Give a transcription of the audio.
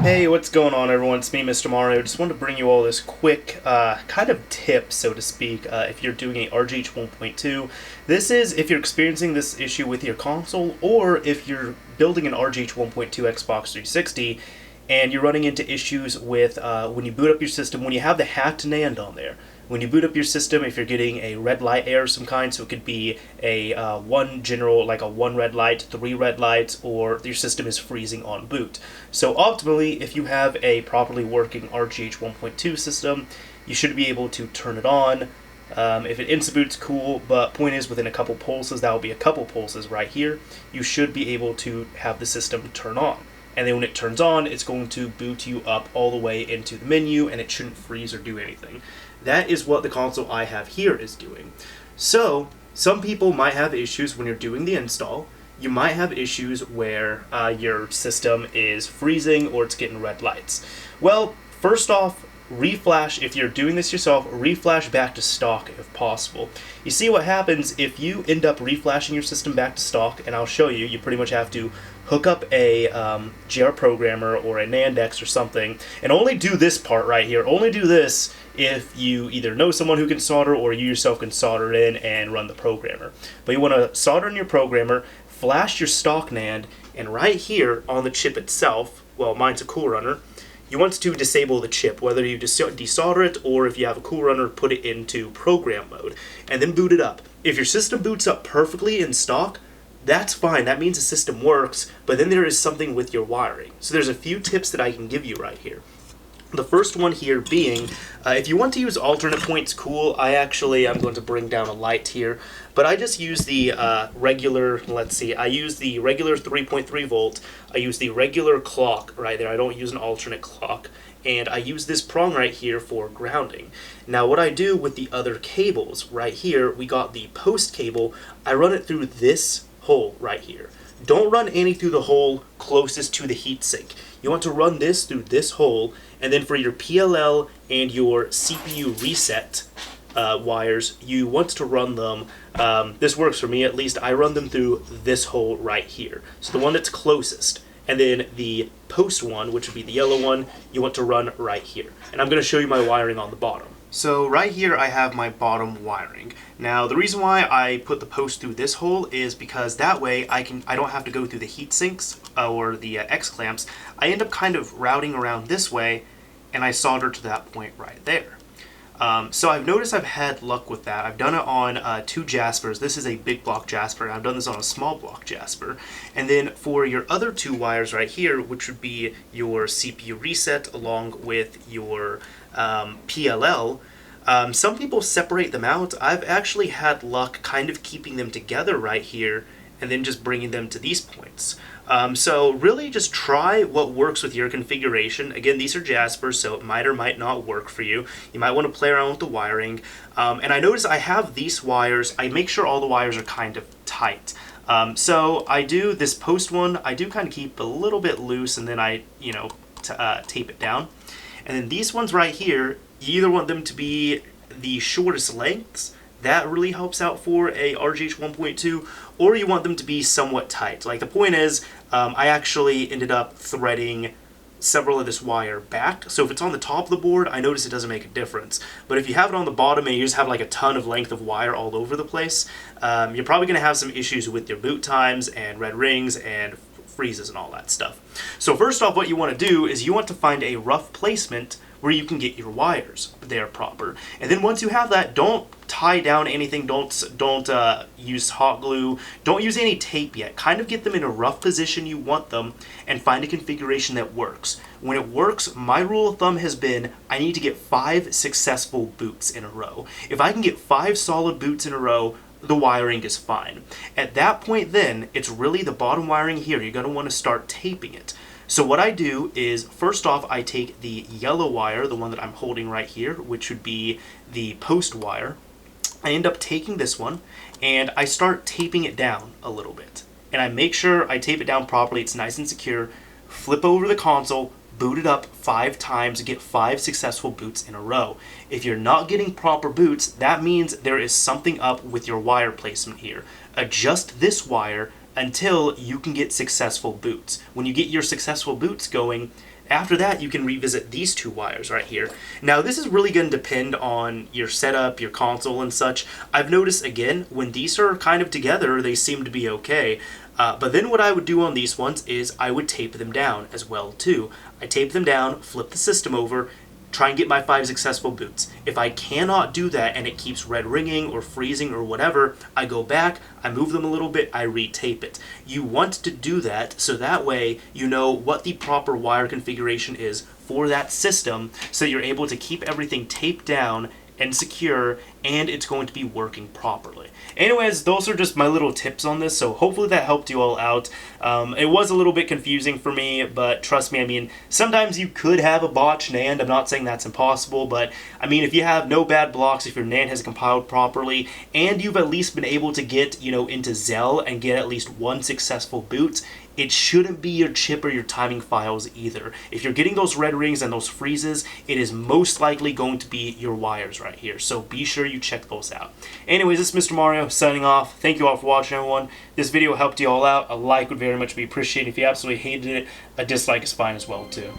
Hey, what's going on everyone? It's me, Mr. Mario. Just wanted to bring you all this quick kind of tip, so to speak, if you're doing a RGH 1.2. This is if you're experiencing this issue with your console, or if you're building an RGH 1.2 Xbox 360 and you're running into issues with when you boot up your system, when you have the hacked NAND on there. When you boot up your system, if you're getting a red light error of some kind, so it could be a one red light, 3 red lights, or your system is freezing on boot. So optimally, if you have a properly working RGH 1.2 system, you should be able to turn it on. If it insta-boots, cool, but point is within a couple pulses, that will be a couple pulses right here, you should be able to have the system turn on. And then when it turns on, it's going to boot you up all the way into the menu, and it shouldn't freeze or do anything. That is what the console I have here is doing. So, some people might have issues when you're doing the install. You might have issues where your system is freezing or it's getting red lights. Well, first off, reflash, if you're doing this yourself, reflash back to stock if possible. You see what happens if you end up reflashing your system back to stock, and I'll show you, you pretty much have to hook up a GR programmer or a NAND or something, and only do this part right here. Only do this if you either know someone who can solder or you yourself can solder it in and run the programmer. But you want to solder in your programmer, flash your stock NAND, and right here on the chip itself, well, mine's a Coolrunner, you want to disable the chip, whether you desolder it or if you have a Coolrunner, put it into program mode, and then boot it up. If your system boots up perfectly in stock, that's fine, that means the system works, but then there is something with your wiring. So there's a few tips that I can give you right here. The first one here being, if you want to use alternate points, cool. I'm going to bring down a light here, but I just use the regular, I use the regular 3.3 volt, I use the regular clock right there, I don't use an alternate clock, and I use this prong right here for grounding. Now what I do with the other cables, right here, we got the post cable, I run it through this hole right here. Don't run any through the hole closest to the heatsink. You want to run this through this hole, and then for your PLL and your CPU reset wires, you want to run them, this works for me at least, I run them through this hole right here. So the one that's closest. And then the post one, which would be the yellow one, you want to run right here. And I'm going to show you my wiring on the bottom. So right here I have my bottom wiring. Now the reason why I put the post through this hole is because that way I don't have to go through the heat sinks or the X clamps. I end up kind of routing around this way, and I solder to that point right there. So I've noticed I've had luck with that. I've done it on 2 Jaspers. This is a big block Jasper, and I've done this on a small block Jasper. And then for your other 2 wires right here, which would be your CPU reset along with your PLL, some people separate them out. I've actually had luck kind of keeping them together right here and then just bringing them to these points. So really just try what works with your configuration. Again, these are Jaspers, so it might or might not work for you. You might want to play around with the wiring. And I notice I have these wires. I make sure all the wires are kind of tight. So I do this post one, I do kind of keep a little bit loose, and then I, tape it down. And then these ones right here, you either want them to be the shortest lengths, that really helps out for a RGH 1.2, or you want them to be somewhat tight. Like the point is, I actually ended up threading several of this wire back, so if it's on the top of the board, I notice it doesn't make a difference. But if you have it on the bottom and you just have like a ton of length of wire all over the place, you're probably going to have some issues with your boot times and red rings and freezes and all that stuff. So first off, what you want to do is you want to find a rough placement where you can get your wires there proper. And then once you have that, don't tie down anything, don't use hot glue, don't use any tape yet. Kind of get them in a rough position you want them and find a configuration that works. When it works, my rule of thumb has been I need to get 5 successful boots in a row. If I can get 5 solid boots in a row, the wiring is fine. At that point then, it's really the bottom wiring here. You're going to want to start taping it. So what I do is, first off, I take the yellow wire, the one that I'm holding right here, which would be the post wire. I end up taking this one, and I start taping it down a little bit. And I make sure I tape it down properly, it's nice and secure, flip over the console, boot it up 5 times, get 5 successful boots in a row. If you're not getting proper boots, that means there is something up with your wire placement here. Adjust this wire, until you can get successful boots. When you get your successful boots going, after that, you can revisit these two wires right here. Now, this is really going to depend on your setup, your console, and such. I've noticed, again, when these are kind of together, they seem to be okay. But then what I would do on these ones is I would tape them down as well, too. I tape them down, flip the system over, try and get my 5 successful boots. If I cannot do that and it keeps red ringing or freezing or whatever, I go back, I move them a little bit, I retape it. You want to do that so that way you know what the proper wire configuration is for that system, so you're able to keep everything taped down and secure, and it's going to be working properly. Anyways, those are just my little tips on this, so hopefully that helped you all out. It was a little bit confusing for me, but trust me, I mean, sometimes you could have a botched NAND. I'm not saying that's impossible, but I mean, if you have no bad blocks, if your NAND has compiled properly, and you've at least been able to get, into Zell and get at least one successful boot, it shouldn't be your chip or your timing files either. If you're getting those red rings and those freezes, it is most likely going to be your wires right here. So be sure you check those out. Anyways, this is Mr. Mario signing off. Thank you all for watching, everyone. This video helped you all out. A like would very much be appreciated. If you absolutely hated it, a dislike is fine as well, too.